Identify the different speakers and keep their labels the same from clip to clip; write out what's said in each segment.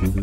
Speaker 1: You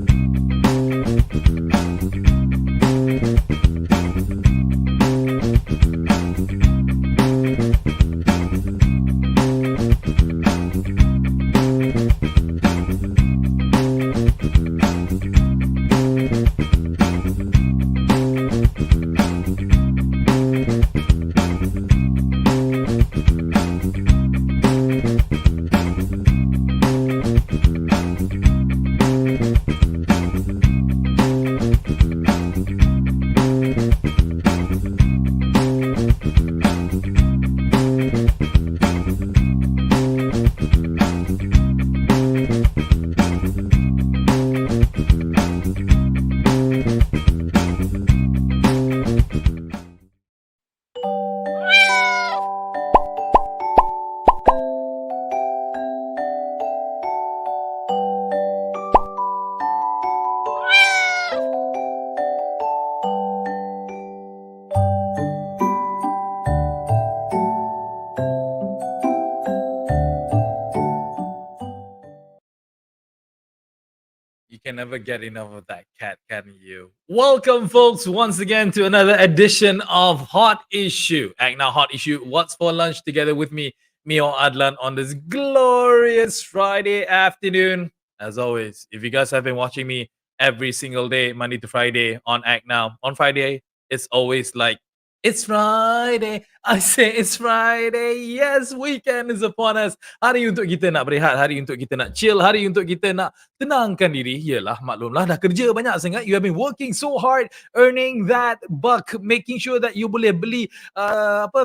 Speaker 1: can never get enough of that cat, can you? Welcome, folks, once again to another edition of Hot Issue. ACTnow Hot Issue. What's for lunch? Together with me, Mio Adlan, on this glorious Friday afternoon. As always, if you guys have been watching me every single day, Monday to Friday on ACTnow, on Friday, it's always like, it's Friday. I say it's Friday. Yes, weekend is upon us. Hari untuk kita nak berehat, hari untuk kita nak chill, hari untuk kita nak tenangkan diri. Yelah, maklumlah dah kerja banyak sangat. You have been working so hard, earning that buck, making sure that you boleh beli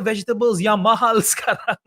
Speaker 1: vegetables yang mahal sekarang.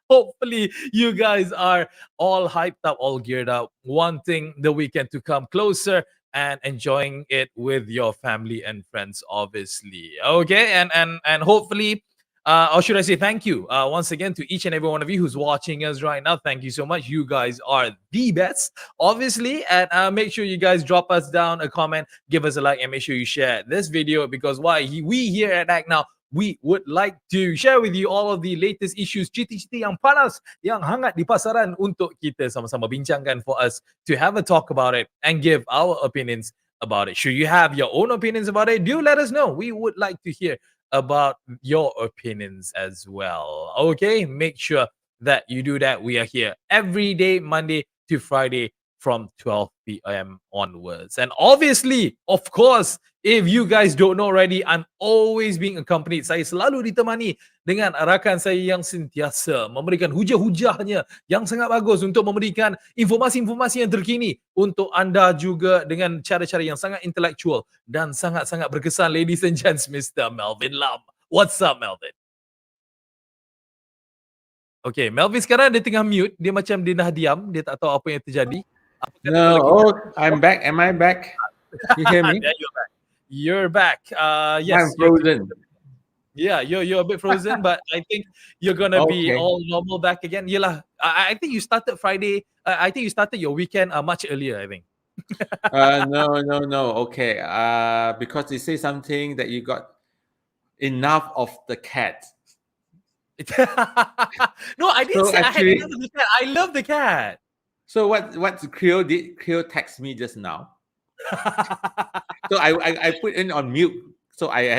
Speaker 1: Hopefully, you guys are all hyped up, all geared up, wanting the weekend to come closer and enjoying it with your family and friends, obviously. Okay, and hopefully, or should I say thank you once again to each and every one of you who's watching us right now. Thank you so much. You guys are the best, obviously. And make sure you guys drop us down a comment, give us a like, and make sure you share this video, because we here at ACTnow, we would like to share with you all of the latest issues, cerita-cerita yang panas, yang hangat di pasaran untuk kita sama-sama bincangkan, for us to have a talk about it and give our opinions about it. Should you have your own opinions about it, do let us know. We would like to hear about your opinions as well. Okay, make sure that you do that. We are here every day, Monday to Friday, from 12 p.m. onwards. And obviously, of course, if you guys don't know already, I'm always being accompanied. Saya selalu ditemani dengan rakan saya yang sentiasa memberikan hujah-hujahnya yang sangat bagus untuk memberikan informasi-informasi yang terkini untuk anda juga dengan cara-cara yang sangat intellectual dan sangat-sangat berkesan. Ladies and gents, Mr. Melvin Lam. What's up, Melvin? Okay, Melvin sekarang dia tengah mute. Dia macam dia dah diam. Dia tak tahu apa yang terjadi.
Speaker 2: No, I'm back. Am I back? You hear me?
Speaker 1: Yeah, you're back. Yes.
Speaker 2: I'm frozen.
Speaker 1: You're a bit frozen, but I think you're gonna be all normal back again. Yelah, I think you started Friday. I think you started your weekend much earlier, I think.
Speaker 2: No. Okay. Because you say something that you got enough of the cat.
Speaker 1: No, I didn't
Speaker 2: So
Speaker 1: say
Speaker 2: actually-
Speaker 1: I had enough of the cat. I love the cat.
Speaker 2: So what Cleo did? Cleo text me just now. So I put in on mute. So I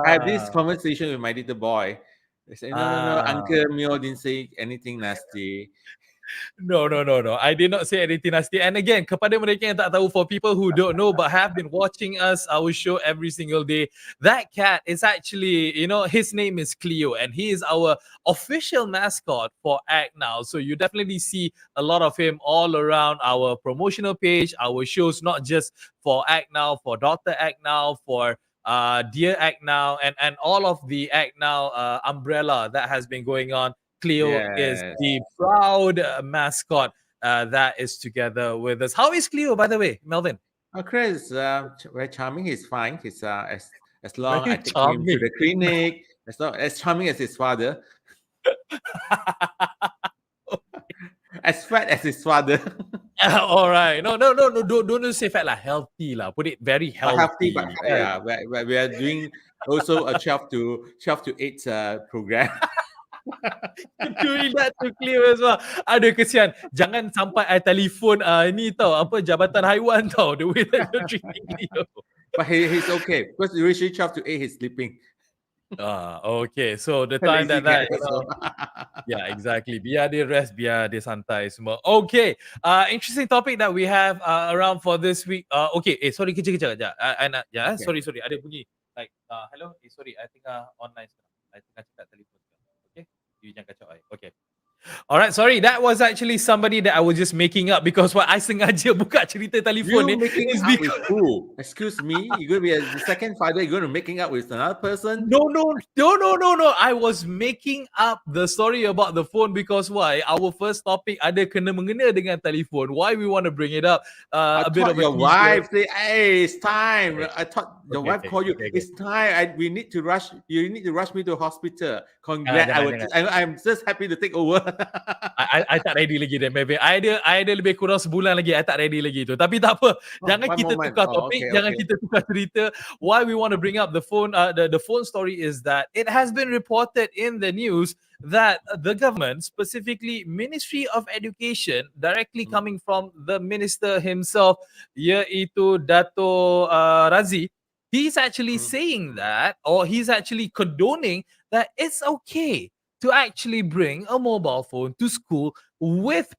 Speaker 2: have this conversation with my little boy. I say, no, Uncle Mio didn't say anything nasty.
Speaker 1: No. I did not say anything nasty. And again, kepada mereka yang tak tahu, for people who don't know but have been watching us, our show every single day, that cat is actually, his name is Cleo, and he is our official mascot for ACTnow. So you definitely see a lot of him all around our promotional page, our shows, not just for ACTnow, for Dr. ACTnow, for Dear ACTnow, and all of the ACTnow umbrella that has been going on. Cleo is the proud mascot that is together with us. How is Cleo, by the way, Melvin?
Speaker 2: Chris, very charming. He's fine. He's as long
Speaker 1: Very
Speaker 2: I take him to the clinic, as charming as his father, as fat as his father.
Speaker 1: All right. No. Don't say fat lah. Healthy lah. Put it very healthy.
Speaker 2: But yeah, we are doing also a 12 to 8 program.
Speaker 1: Doing that to clear as well. Aduh, kesian. Jangan sampai I telefon ni tau, apa, Jabatan Haiwan tau, the way that you're treating Leo.
Speaker 2: But he's okay because usually 12 to 8 he's sleeping.
Speaker 1: Okay. So the time
Speaker 2: Lazy
Speaker 1: that
Speaker 2: cat also.
Speaker 1: yeah, exactly. Biar dia rest, biar dia santai semua. Okay. Interesting topic that we have around for this week. Okay. Sorry, kejap.
Speaker 2: Okay.
Speaker 1: Sorry. Ada bunyi. Like, hello. Sorry. I think online sekarang. I think cakap telefon sekarang. Okay. You jangan kacau I. Okay. Alright, sorry. That was actually somebody that I was just making up because what I sengaja buka cerita telefon
Speaker 2: You
Speaker 1: ni
Speaker 2: making
Speaker 1: is
Speaker 2: up with
Speaker 1: because
Speaker 2: who? Excuse me, you're gonna be the second father. You're gonna making up with another person.
Speaker 1: No. I was making up the story about the phone because why? Our first topic ada kena mengena dengan telefon. Why we want to bring it up?
Speaker 2: I
Speaker 1: A bit
Speaker 2: thought
Speaker 1: of a
Speaker 2: your
Speaker 1: teaser.
Speaker 2: wife say, "Hey, it's time."
Speaker 1: Okay.
Speaker 2: I thought your
Speaker 1: Okay,
Speaker 2: wife called you.
Speaker 1: okay.
Speaker 2: It's time. We need to rush. You need to rush me to hospital. Congrats.
Speaker 1: Jangan.
Speaker 2: I'm just happy to take over.
Speaker 1: I tak ready lagi then, maybe. I ada lebih kurang sebulan lagi. I tak ready lagi tu. Tapi tak apa. Jangan
Speaker 2: one
Speaker 1: kita
Speaker 2: moment.
Speaker 1: tukar
Speaker 2: Oh,
Speaker 1: topik.
Speaker 2: okay,
Speaker 1: Jangan
Speaker 2: okay.
Speaker 1: kita tukar cerita. Why we want to bring up the phone, the phone story is that it has been reported in the news that the government, specifically Ministry of Education, directly coming from the minister himself, iaitu Dato Razi, he's actually saying that, or he's actually condoning that it's okay to actually bring a mobile phone to school with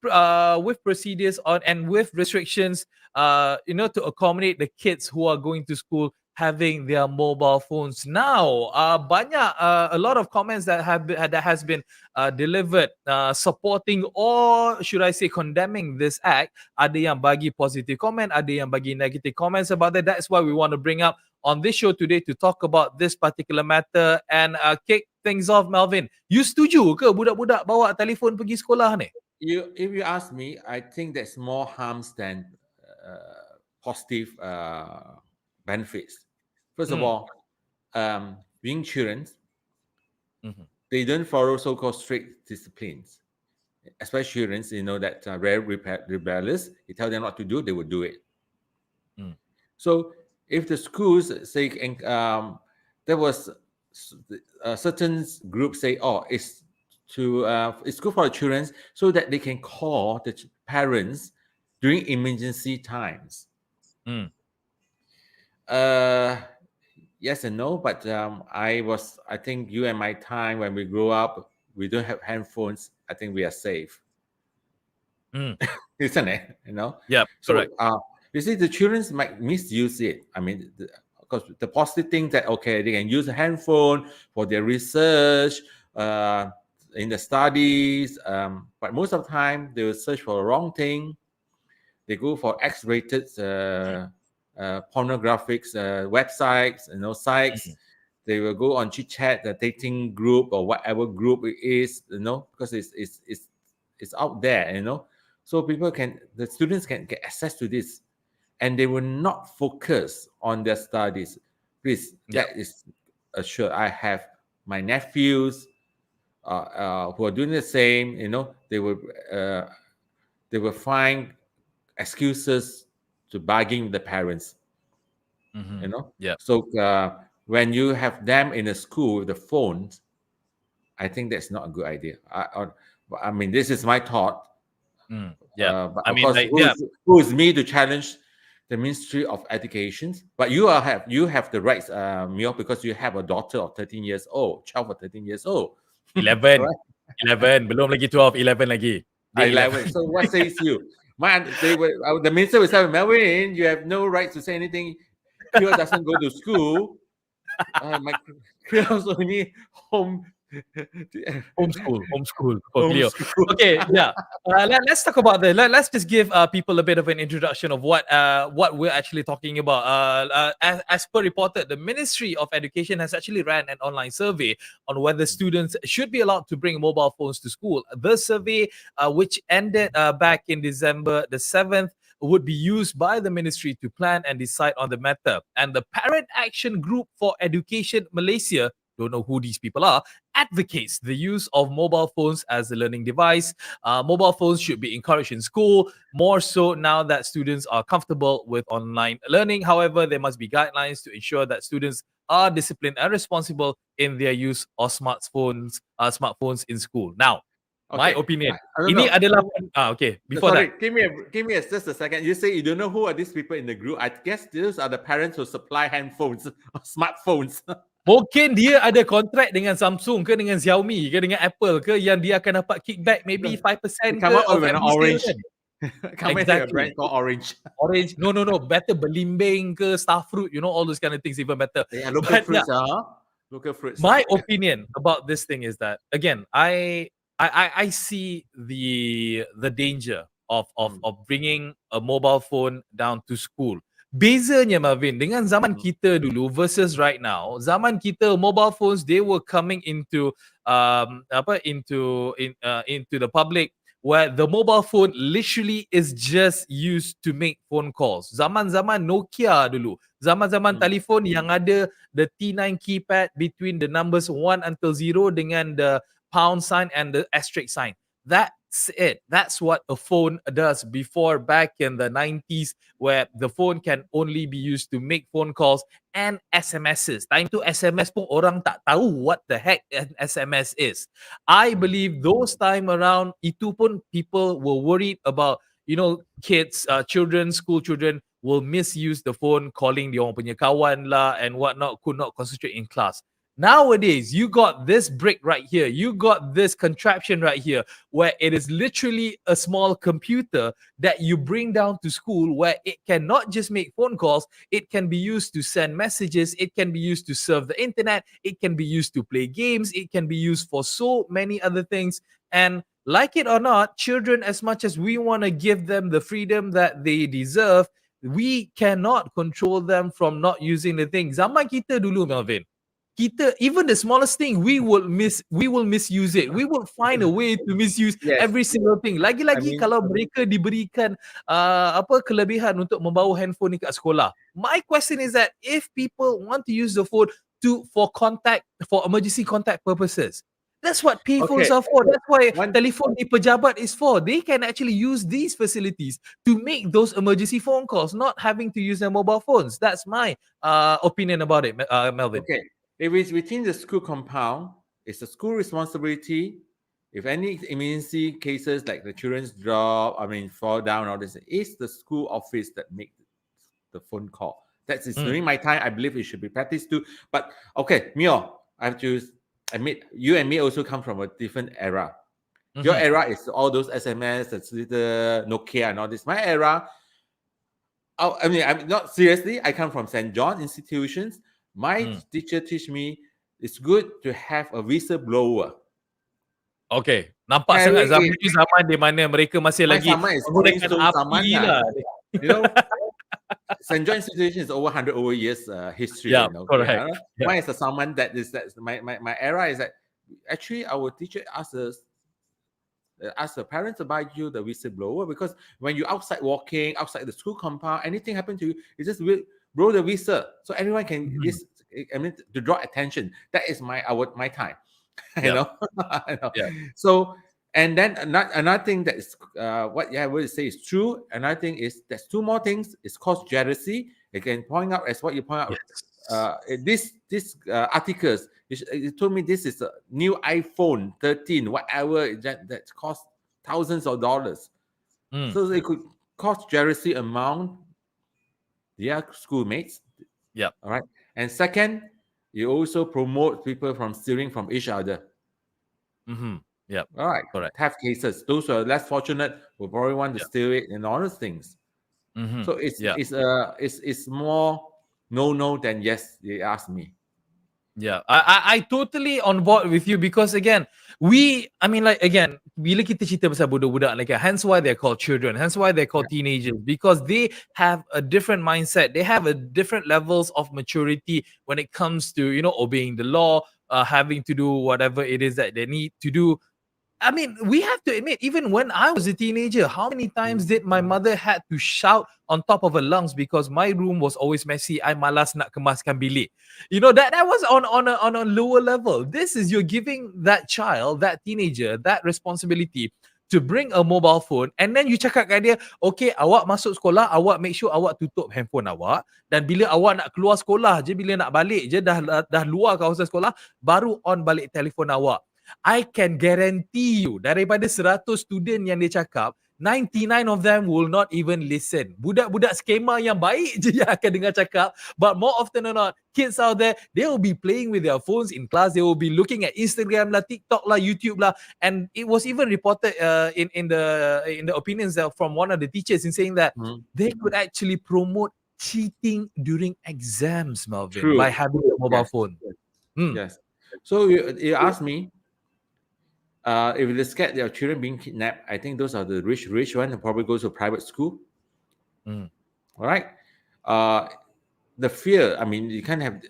Speaker 1: procedures on and with restrictions, to accommodate the kids who are going to school having their mobile phones now. A lot of comments that has been delivered supporting, or should I say condemning this act. Ada yang bagi positive comment, ada yang bagi negative comments about that. That's why we want to bring up on this show today to talk about this particular matter and kick things off. Melvin, you setuju ke budak-budak bawa telefon pergi sekolah ni?
Speaker 2: If you ask me, I think there's more harms than positive benefits. First of all, being children, they don't follow so-called strict disciplines. Especially children, you know that very rebellious. You tell them what to do, they will do it. So if the schools say, there was a certain group say, oh, it's good for the children so that they can call the parents during emergency times. Yes and no, but I think you and my time when we grew up, we don't have handphones. I think we are safe. Isn't it? You know?
Speaker 1: Yeah, correct.
Speaker 2: So, you see, the children might misuse it. I mean, because the positive thing that, okay, they can use a handphone for their research, in the studies, but most of the time they will search for the wrong thing. They go for X-rated pornographic websites, sites. They will go on chit-chat, the dating group or whatever group it is, because it's out there, so the students can get access to this, and they will not focus on their studies. Please, that is assured. I have my nephews who are doing the same. They will find excuses to bargain the parents. So when you have them in a school with the phones, I think that's not a good idea. I mean, this is my thought. But of course, who is me to challenge the Ministry of Education? But you have the rights, Mio, because you have a daughter of 13 years old, 12 or 13 years old.
Speaker 1: 11, 11, belum lagi 12, 11 lagi.
Speaker 2: 11. So what says you? The minister will say, Melvin, you have no right to say anything. Kyo doesn't go to school. My Kyo's only
Speaker 1: homeschool for Cleo. Okay, yeah. Let's talk about that. Let's just give people a bit of an introduction of what we're actually talking about. As per reported, the Ministry of Education has actually ran an online survey on whether students should be allowed to bring mobile phones to school. The survey, which ended back in December the 7th, would be used by the ministry to plan and decide on the matter. And the Parent Action Group for Education Malaysia, don't know who these people are, advocates the use of mobile phones as a learning device. Mobile phones should be encouraged in school, more so now that students are comfortable with online learning. However, there must be guidelines to ensure that students are disciplined and responsible in their use of smartphones in school. Now, my opinion.
Speaker 2: I don't
Speaker 1: Ini
Speaker 2: know.
Speaker 1: adalah okay. Before
Speaker 2: Sorry,
Speaker 1: that,
Speaker 2: give me just a second. You say you don't know who are these people in the group. I guess those are the parents who supply handphones or smartphones.
Speaker 1: mungkin dia ada kontrak dengan Samsung ke dengan Xiaomi ke dengan Apple ke yang dia akan dapat kickback maybe 5%
Speaker 2: Come
Speaker 1: ke
Speaker 2: up
Speaker 1: of
Speaker 2: with an
Speaker 1: every sale
Speaker 2: orange.
Speaker 1: kan.
Speaker 2: Come with a brand called Orange.
Speaker 1: Orange. No. Better belimbing ke starfruit, all those kind of things even better.
Speaker 2: Yeah, local
Speaker 1: But
Speaker 2: fruits, local fruits.
Speaker 1: my opinion about this thing is that again, I see the danger of bringing a mobile phone down to school. Bezanya Marvin dengan zaman kita dulu versus right now. Zaman kita mobile phones they were coming into into the public where the mobile phone literally is just used to make phone calls. Zaman-zaman Nokia dulu. Zaman-zaman telefon yang ada the T9 keypad between the numbers 1 until 0 dengan the pound sign and the asterisk sign. That's it. That's what a phone does before back in the 90s where the phone can only be used to make phone calls and SMSs. Time to SMS pun orang tak tahu what the heck an SMS is. I believe those time around itu pun people were worried about kids, children, school children will misuse the phone calling dia orang punya kawan lah and whatnot, could not concentrate in class. Nowadays, you got this brick right here. You got this contraption right here where it is literally a small computer that you bring down to school where it can not just make phone calls, it can be used to send messages, it can be used to surf the internet, it can be used to play games, it can be used for so many other things. And like it or not, children, as much as we want to give them the freedom that they deserve, we cannot control them from not using the thing. Zaman kita dulu, Melvin, even the smallest thing we will misuse it. We will find a way to misuse every single thing. Lagi-lagi kalau mereka diberikan kelebihan untuk membawa handphone ni kat sekolah. My question is that if people want to use the phone for emergency contact purposes, that's what payphones are for. That's why telephone di pejabat is for. They can actually use these facilities to make those emergency phone calls, not having to use their mobile phones. That's my opinion about it, Melvin.
Speaker 2: Okay. If it's within the school compound, it's the school responsibility. If any emergency cases like the children's fall down, all this, it's the school office that makes the phone call. That's it. During my time, I believe it should be practiced too. But okay, Mio, I have to admit, you and me also come from a different era. Your era is all those SMS, that's the Nokia and all this. My era, I'm not seriously, I come from St. John institutions. My teacher teach me it's good to have a whistleblower.
Speaker 1: Okay, nampak sangat zaman tu zaman di mana mereka masih lagi
Speaker 2: menggunakan api lah. St. John institution is over 100 years history.
Speaker 1: Correct.
Speaker 2: Mine is someone that is my era is that actually our teacher ask the parents to buy you the whistleblower, because when you're outside walking outside the school compound, anything happen to you, you just blow the whistle so everyone can to draw attention. That is my time. You know. So, and then another thing that is what I would say is true. Another thing is there's two more things. It's called jealousy. You can point out as what you point out. This articles, you told me this is a new iPhone 13, whatever that costs thousands of dollars. So it could cost jealousy among their schoolmates. All right. And second, you also promote people from stealing from each other. All right.
Speaker 1: Correct.
Speaker 2: Theft cases. Those who are less fortunate will probably want to steal it and all those things. So it's more no than yes. They ask me.
Speaker 1: I totally on board with you, because again, bila kita cerita pasal budak-budak like, hence why they're called children, hence why they're called teenagers, because they have a different mindset, they have a different levels of maturity when it comes to obeying the law, having to do whatever it is that they need to do. I mean, we have to admit, even when I was a teenager, how many times did my mother had to shout on top of her lungs because my room was always messy? I malas nak kemaskan bilik. That was on a lower level. This is, you're giving that child, that teenager, that responsibility to bring a mobile phone and then you cakap kat dia, okay, awak masuk sekolah, awak make sure awak tutup handphone awak, dan bila awak nak keluar sekolah je, bila nak balik je dah luar kawasan sekolah, baru on balik telefon awak. I can guarantee you, daripada 100 student yang dia cakap, 99 of them will not even listen. Budak-budak skema yang baik je yang akan dengar cakap, but more often than not, kids out there, they will be playing with their phones in class, they will be looking at Instagram lah, TikTok lah, YouTube lah, and it was even reported in the opinions from one of the teachers in saying that they could actually promote cheating during exams, Melvin, by having a mobile phone.
Speaker 2: Yes. So you asked me, if they're scared their children being kidnapped, I think those are the rich one who probably goes to private school. All right. The fear, I mean, you can't have,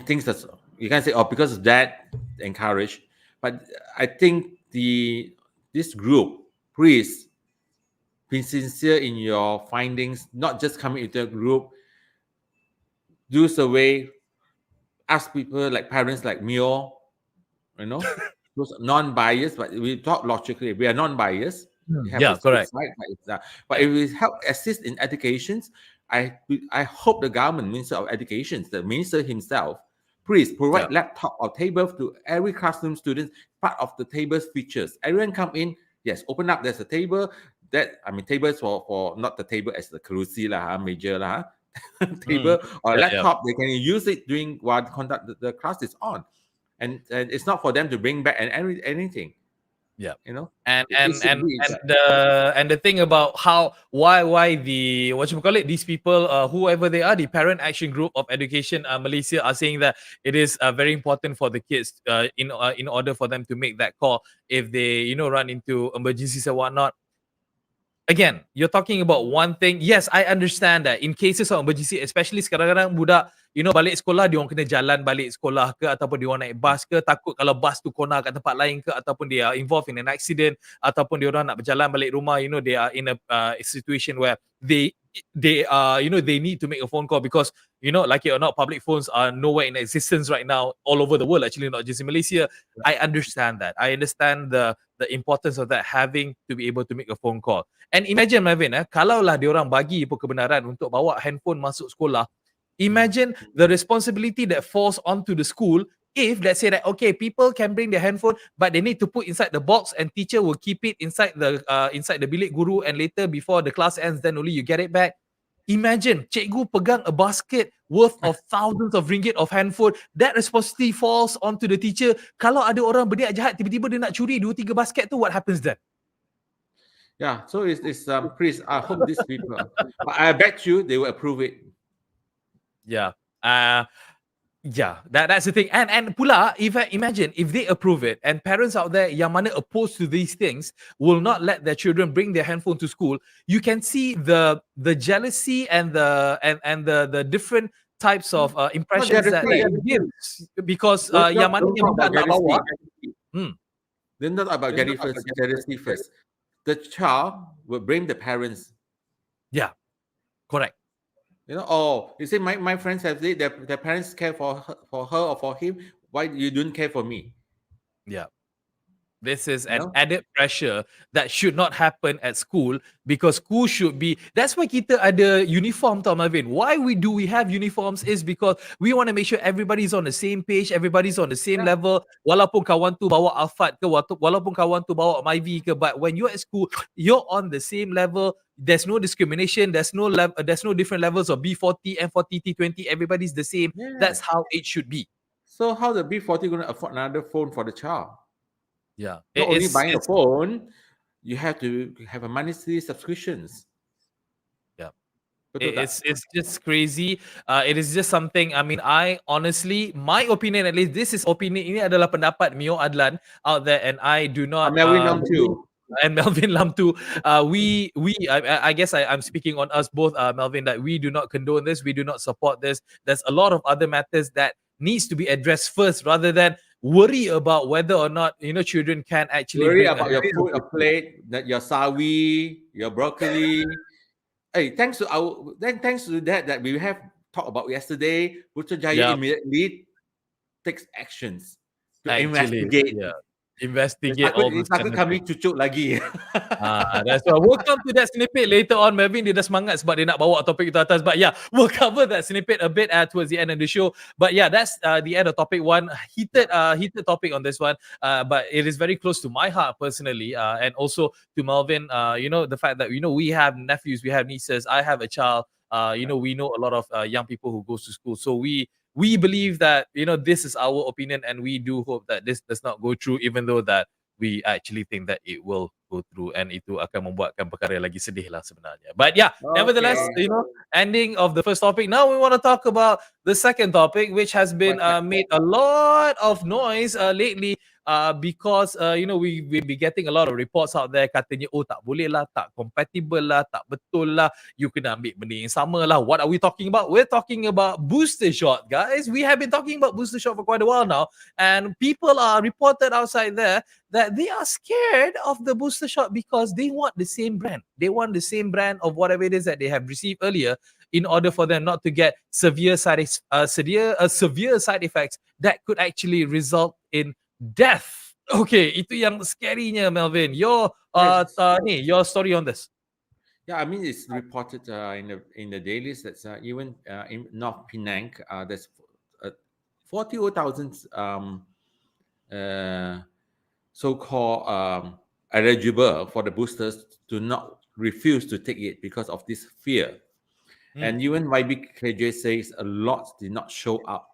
Speaker 2: things that you can't say, oh, because of that, encourage. But I think this group, please be sincere in your findings, not just coming into a group, do survey, ask people like parents like Mio, those non-biased, but we talk logically. We are non-biased.
Speaker 1: Correct.
Speaker 2: But if we help assist in educations, I hope the government, Minister of Education, the minister himself, please provide laptop or table to every classroom student. Part of the table's features. Everyone come in. Yes, open up. There's a table. Tables for not the table as the kerusi lah, major lah, table or laptop. They can use it while the class is on. And it's not for them to bring back anything.
Speaker 1: And the thing about why the these people, whoever they are, the Parent Action Group of Education Malaysia, are saying that it is very important for the kids in order for them to make that call if they run into emergencies or whatnot. Again, you're talking about one thing. Yes, I understand that in cases of emergency, especially kadang-kadang budak, balik sekolah, dia orang kena jalan balik sekolah ke, ataupun dia orang naik bas ke, takut kalau bas tu corner kat tempat lain ke, ataupun they are involved in an accident, ataupun dia orang nak berjalan balik rumah, they are in a situation where they need to make a phone call because, like it or not, public phones are nowhere in existence right now all over the world, actually, not just in Malaysia. I understand that. I understand the importance of that, having to be able to make a phone call. And imagine, Marvin, kalaulah diorang bagi kebenaran untuk bawa handphone masuk sekolah, imagine the responsibility that falls onto the school if, let's say that, okay, people can bring their handphone, but they need to put inside the box and teacher will keep it inside the bilik guru, and later before the class ends, then only you get it back. Imagine, cikgu pegang a basket worth of thousands of ringgit of handphone. That responsibility falls onto the teacher. Kalau ada orang berniat jahat, tiba-tiba dia nak curi 2-3 basket tu, what happens then?
Speaker 2: Yeah, so it's please, I hope these people, I bet you they will approve it.
Speaker 1: Yeah. That's the thing. And pula, imagine if they approve it, and parents out there yang mana opposed to these things will not let their children bring their handphone to school, you can see the jealousy and the different types of impressions that it gives, because yang mana yang budak nak bawa.
Speaker 2: They're not about jealousy first. The child will blame the parents.
Speaker 1: Yeah, correct.
Speaker 2: You see, my friends have said their parents care for her or for him. Why you don't care for me?
Speaker 1: Yeah. This is an added pressure that should not happen at school, because school should be, that's why kita ada uniform tau, Marvin. Why we have uniforms is because we want to make sure everybody's on the same page, everybody's on the same level. Walaupun kawan tu bawa Alphard ke, walaupun kawan tu bawa Myvi ke, but when you're at school, you're on the same level. There's no discrimination. There's no different levels of B40, M40, T20. Everybody's the same. Yeah. That's how it should be.
Speaker 2: So how the B40 going to afford another phone for the child?
Speaker 1: Yeah.
Speaker 2: Not only buying a phone, you have to have a monthly subscriptions.
Speaker 1: Yeah. It's just crazy. It is just something, I mean, I honestly, my opinion at least, this is opinion, ini adalah pendapat Mio Adlan out there, and I do not...
Speaker 2: Melvin Lam too.
Speaker 1: And Melvin Lam too. I guess I'm speaking on us both, Melvin, that we do not condone this. We do not support this. There's a lot of other matters that needs to be addressed first, rather than worry about whether or not children can actually
Speaker 2: worry about your food, your plate, your sawi, your broccoli. Hey, thanks to that we have talked about yesterday, Putrajaya immediately takes actions to investigate.
Speaker 1: investigate all those kind
Speaker 2: Takut
Speaker 1: of
Speaker 2: kami
Speaker 1: things.
Speaker 2: cucuk lagi.
Speaker 1: That's why we'll come to that snippet later on. Melvin dia dah semangat sebab dia nak bawa topik itu atas. But yeah, we'll cover that snippet a bit towards the end of the show. But yeah, that's the end of topic one. Heated topic on this one. But it is very close to my heart personally, and also to Melvin. The fact that we have nephews, we have nieces. I have a child. We know a lot of young people who goes to school. So we believe that this is our opinion, and we do hope that this does not go through, even though that we actually think that it will go through, and itu akan membuatkan perkara lagi sedih lah sebenarnya. But yeah, nevertheless,
Speaker 2: Okay.
Speaker 1: ending of the first topic. Now we want to talk about the second topic, which has been made a lot of noise lately. Because we've been getting a lot of reports out there katanya tak boleh lah, tak compatible lah, tak betul lah, you kena ambil benda yang sama lah. What are we talking about? We're talking about booster shot, guys. We have been talking about booster shot for quite a while now, and people are reported outside there that they are scared of the booster shot because they want the same brand. They want the same brand of whatever it is that they have received earlier, in order for them not to get severe side effects that could actually result in death. Okay, itu yang scary-nya, Melvin. Your your story on this.
Speaker 2: Yeah, I mean, it's reported in the dailies that even in North Penang, there's 40,000 so-called eligible for the boosters to not refuse to take it because of this fear. And even YBKJ says a lot did not show up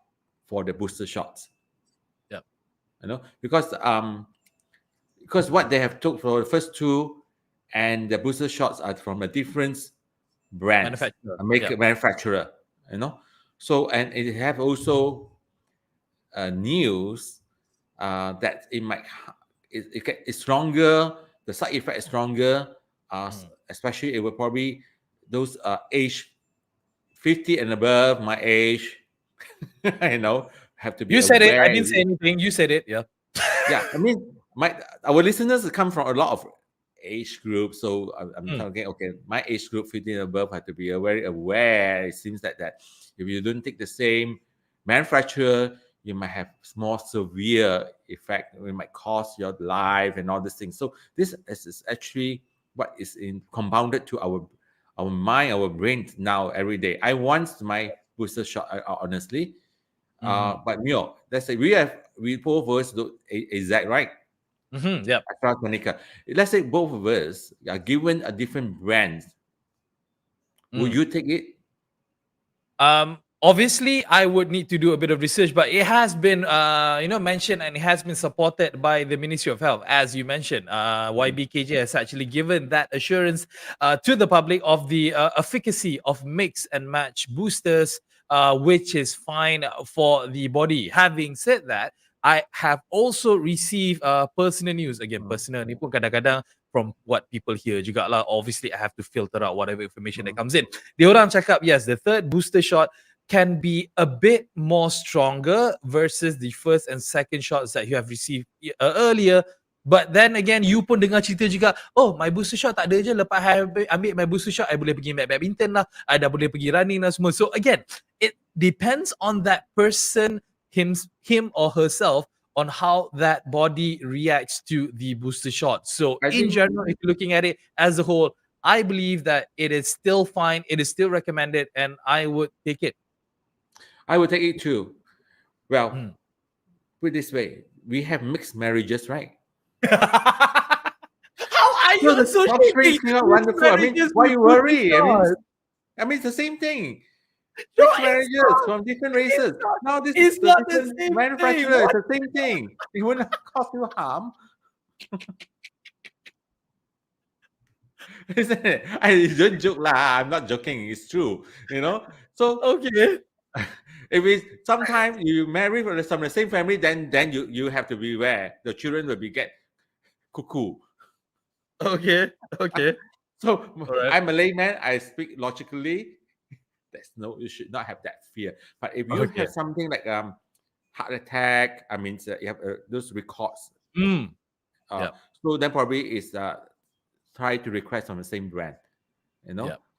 Speaker 2: for the booster shots. Because what they have took for the first two, and the booster shots are from a different brand, manufacturer. So, and it have also news that it might it's stronger. The side effect is stronger. Especially it will probably those age 50 and above, my age. Have to be.
Speaker 1: You said it. I didn't say anything. You said it. Yeah.
Speaker 2: Yeah. I mean, our listeners come from a lot of age groups, so I'm talking. Okay, my age group, 50 and above, have to be very aware. It seems that if you don't take the same manufacturer, you might have more severe effect. It might cost your life and all these things. So this is actually what is compounded to our mind, our brain now every day. I want my booster shot, honestly. But let's say we both of us do exact, right?
Speaker 1: Yeah.
Speaker 2: AstraZeneca. Let's say both of us are given a different brand. Would you take it?
Speaker 1: Obviously, I would need to do a bit of research, but it has been, mentioned, and it has been supported by the Ministry of Health, as you mentioned. YBKJ has actually given that assurance to the public of the efficacy of mix and match boosters, which is fine for the body. Having said that, I have also received personal news. Again, personal ni pun kadang-kadang from what people hear juga lah. Obviously, I have to filter out whatever information that comes in. Diorang cakap, yes, the third booster shot can be a bit more stronger versus the first and second shots that you have received earlier. But then again, you pun dengar cerita juga, my booster shot tak ada je, lepas I ambil my booster shot, I boleh pergi badminton lah, I dah boleh pergi running lah semua. So again, it depends on that person, him or herself, on how that body reacts to the booster shot. So in general, if you're looking at it as a whole, I believe that it is still fine, it is still recommended, and I would take it.
Speaker 2: I would take it too. Well, put it this way, we have mixed marriages, right?
Speaker 1: How are you associating?
Speaker 2: Wonderful. I mean, why you worry? I mean, it's the same thing. Mixed marriages from different races. Now this is the different manufacturer. It's the same thing. It will not cause you harm. Isn't it? I don't joke lah. I'm not joking. It's true. So
Speaker 1: okay.
Speaker 2: If it's sometimes you marry from the same family, then you have to beware. The children will get cuckoo.
Speaker 1: Okay.
Speaker 2: So I'm a layman. I speak logically. You should not have that fear. But if you have something like heart attack, I mean, you have those records. So then probably is try to request from the same brand.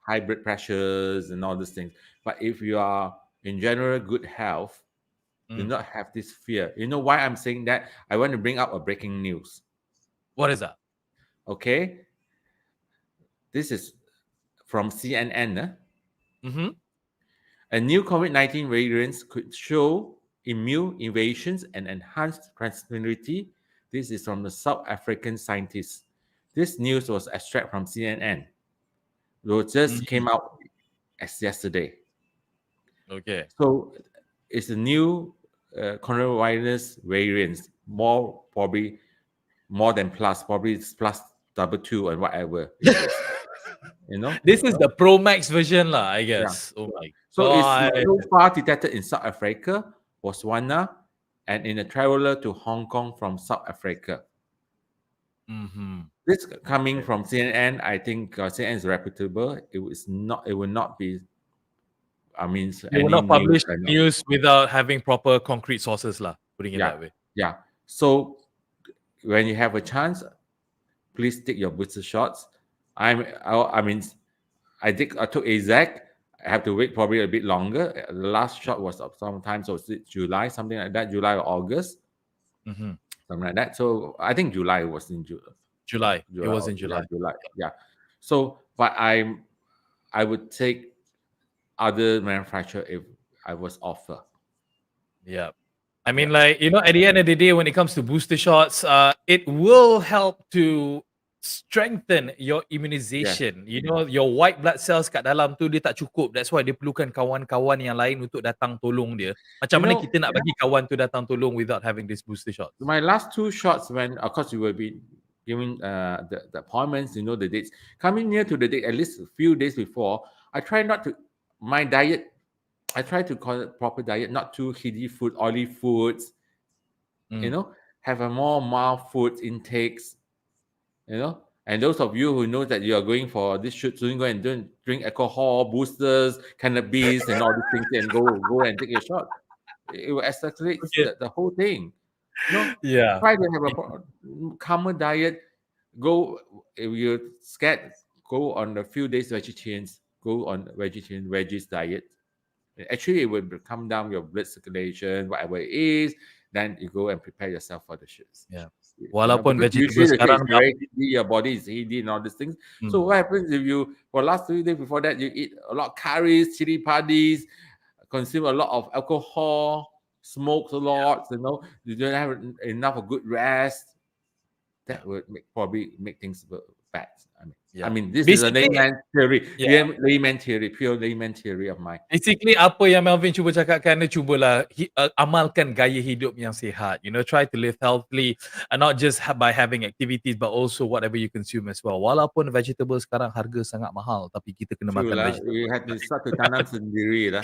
Speaker 2: High blood pressures and all these things. But if you are in general good health, Do not have this fear. You know why I'm saying that? I want to bring up a breaking news.
Speaker 1: What is that?
Speaker 2: Okay, this is from CNN.
Speaker 1: Mm-hmm.
Speaker 2: A new COVID-19 variants could show immune evasions and enhanced transmissibility. This is from the South African scientists. This news was extract from CNN. It just came out as yesterday.
Speaker 1: Okay.
Speaker 2: So it's a new coronavirus variants, probably more than probably it's plus double two and whatever it is. You know,
Speaker 1: This is the Pro Max version, lah, I
Speaker 2: yeah.
Speaker 1: guess. Oh my
Speaker 2: So it's
Speaker 1: god.
Speaker 2: so far detected in South Africa, Botswana, and in a traveler to Hong Kong from South Africa. This coming from CNN. I think CNN is reputable. It was not. It will not be. I mean,
Speaker 1: They will
Speaker 2: any
Speaker 1: not publish
Speaker 2: news.
Speaker 1: news without having proper concrete sources, lah. Putting it that way.
Speaker 2: Yeah. So when you have a chance, please take your booster shots. I mean, I took AZAC. I have to wait probably a bit longer. The last shot was sometimes was July, something like that, July or August, something like that. So I think July was in
Speaker 1: July. It was in July.
Speaker 2: Yeah. So, but I would take other manufacturer if I was offered.
Speaker 1: Yeah. I mean, like, you know, at the end of the day, when it comes to booster shots, it will help to strengthen your immunization. You know, your white blood cells kat dalam tu dia tak cukup. That's why dia perlukan kawan-kawan yang lain untuk datang tolong dia. Macam mana kita nak bagi kawan tu datang tolong without having this booster shot?
Speaker 2: My last two shots, when of course you will be giving the appointments, you know the dates. Coming near to the date, at least a few days before, I try not to, my diet, I try to call it proper diet, not too heavy food, oily foods, you know, have a more mild food intakes, you know. And those of you who know that you are going for this should soon go and drink alcohol, boosters, cannabis, and all these things, and go and take a shot. It will accelerate the whole thing. No, try to have a calmer diet. Go if you're scared, go on a few days vegetarians. Go on vegetarian veggies diet. Actually, it will calm down your blood circulation, whatever it is. Then you go and prepare yourself for the shits.
Speaker 1: Yeah. Walaupun
Speaker 2: vegetable
Speaker 1: sekarang
Speaker 2: your body is healthy and all these things. So what happens if you for last 3 days before that you eat a lot of curries, chili paddies, consume a lot of alcohol, smoke a lot, you know, you don't have enough of good rest, that would probably make things bad. I mean, this is a layman theory, pure layman theory of mine.
Speaker 1: Basically, apa yang Melvin cuba cakapkan, dia cubalah amalkan gaya hidup yang sihat. You know, try to live healthily, and not just by having activities, but also whatever you consume as well. Walaupun vegetable sekarang harga sangat mahal, tapi kita kena makan vegetable.
Speaker 2: We had to start to tanam sendiri lah.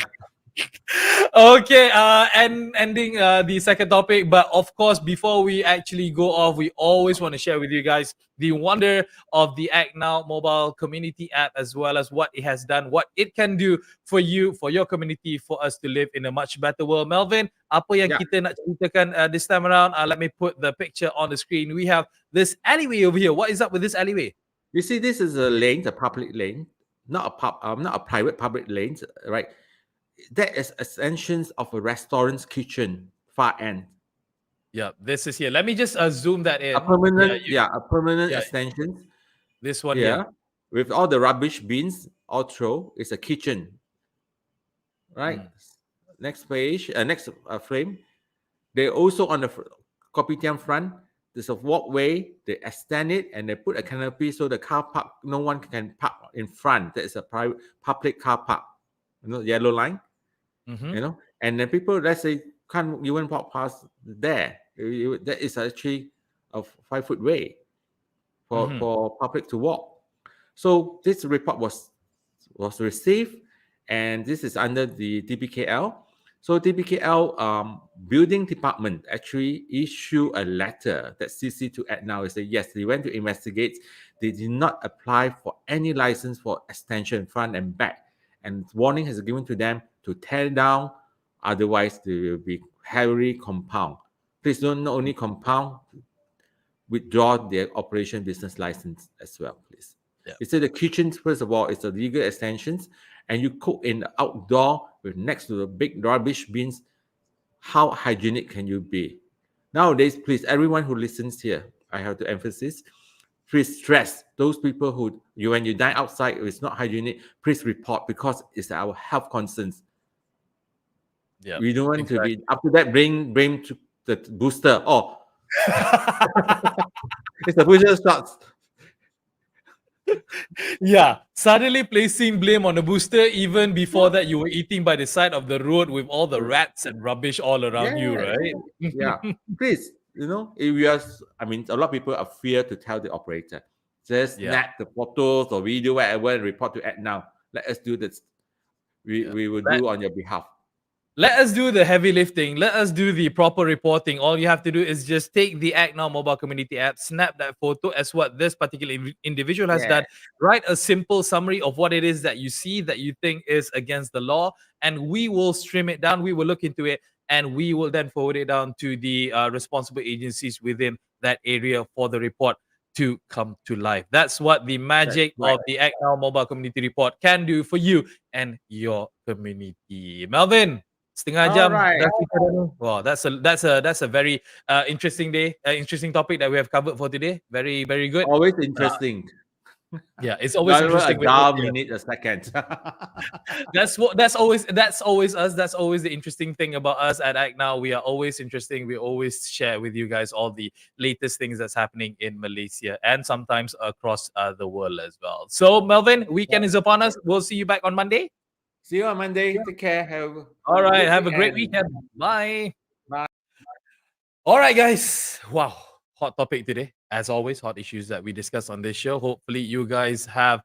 Speaker 1: Okay, and ending the second topic, but of course, before we actually go off, we always want to share with you guys the wonder of the ACTnow mobile community app, as well as what it has done, what it can do for you, for your community, for us to live in a much better world. Melvin, apa yang kita nak ceritakan this time around? Let me put the picture on the screen. We have this alleyway over here. What is up with this alleyway?
Speaker 2: You see, this is a lane, a public lane, not a private public lane, right? That is extensions of a restaurant's kitchen, far end.
Speaker 1: Yeah, this is here. Let me just zoom that in.
Speaker 2: A permanent extension.
Speaker 1: This one here.
Speaker 2: With all the rubbish bins all throw, it's a kitchen. Right? Next page, next frame. They also on the kopitiam front, there's a walkway, they extend it and they put a canopy so the car park, no one can park in front. That is a private public car park. You know, yellow line. You know, and then people, let's say, can't even walk past there. That is actually a 5-foot way for public to walk. So this report was received, and this is under the DBKL. So DBKL building department actually issued a letter that CC to ACTnow and say yes, they went to investigate. They did not apply for any license for extension front and back, and warning has given to them to tear down, otherwise they will be heavily compound. Please don't not only compound, withdraw their operation business license as well, please. You say the kitchen, first of all, is the legal extensions, and you cook in the outdoor with next to the big rubbish bins. how hygienic can you be? Nowadays, please, everyone who listens here, I have to emphasize, please stress those people who when you dine outside, it's not hygienic, please report because it's our health concerns.
Speaker 1: Yeah,
Speaker 2: We don't want to
Speaker 1: exactly.
Speaker 2: be after that blame to the booster. Oh, it's the booster shots.
Speaker 1: Yeah, suddenly placing blame on the booster even before that you were eating by the side of the road with all the rats and rubbish all around you,
Speaker 2: Yes,
Speaker 1: right?
Speaker 2: yeah. Please, if we are, I mean, a lot of people are fear to tell the operator. Just
Speaker 1: Yeah.
Speaker 2: snap the photos or video, whatever, and report to ACTnow. Let us do this.
Speaker 1: Yeah.
Speaker 2: We will
Speaker 1: Let,
Speaker 2: do on your behalf.
Speaker 1: let us do the heavy lifting. Let us do the proper reporting. All you have to do is just take the ACTnow mobile community app, snap that photo as what this particular individual has
Speaker 2: Yeah,
Speaker 1: done, write a simple summary of what it is that you see that you think is against the law, and we will stream it down. We will look into it, and we will then forward it down to the responsible agencies within that area for the report to come to life. That's what the
Speaker 2: that's
Speaker 1: magic
Speaker 2: right.
Speaker 1: of the ACTnow mobile community report can do for you and your community. Melvin, setengah
Speaker 2: All
Speaker 1: jam
Speaker 2: right.
Speaker 1: dah kita dah ni. Wow, that's a very interesting day, interesting topic that we have covered for today. Very very good.
Speaker 2: Always
Speaker 1: Uh,
Speaker 2: interesting.
Speaker 1: yeah, it's always
Speaker 2: Not even a
Speaker 1: interesting when
Speaker 2: dull
Speaker 1: yeah.
Speaker 2: minute, a second.
Speaker 1: That's always us. That's always the interesting thing about us at Act Now. We are always interesting. We always share with you guys all the latest things that's happening in Malaysia and sometimes across the world as well. So Melvin, weekend is upon us. We'll see you back on Monday.
Speaker 2: See you on Monday. Take care. Have a
Speaker 1: All right.
Speaker 2: good
Speaker 1: Have a great
Speaker 2: weekend.
Speaker 1: weekend. Bye.
Speaker 2: Bye.
Speaker 1: All right, guys. Wow. Hot topic today. As always, hot issues that we discuss on this show. Hopefully, you guys have,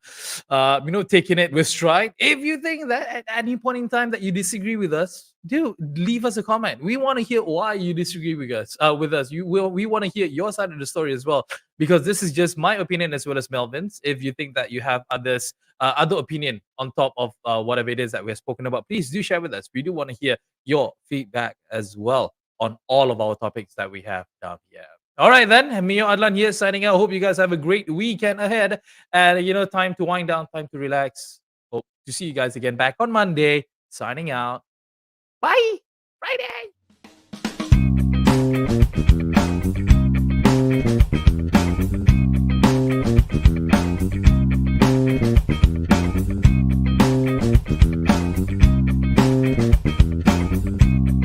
Speaker 1: taken it with stride. If you think that at any point in time that you disagree with us, do leave us a comment. We want to hear why you disagree with us. We want to hear your side of the story as well, because this is just my opinion as well as Melvin's. If you think that you have other opinion on top of whatever it is that we have spoken about, please do share with us. We do want to hear your feedback as well on all of our topics that we have down here. All right, then. Mio Adlan here signing out. Hope you guys have a great weekend ahead. And, time to wind down, time to relax. Hope to see you guys again back on Monday. Signing out. Bye. Friday.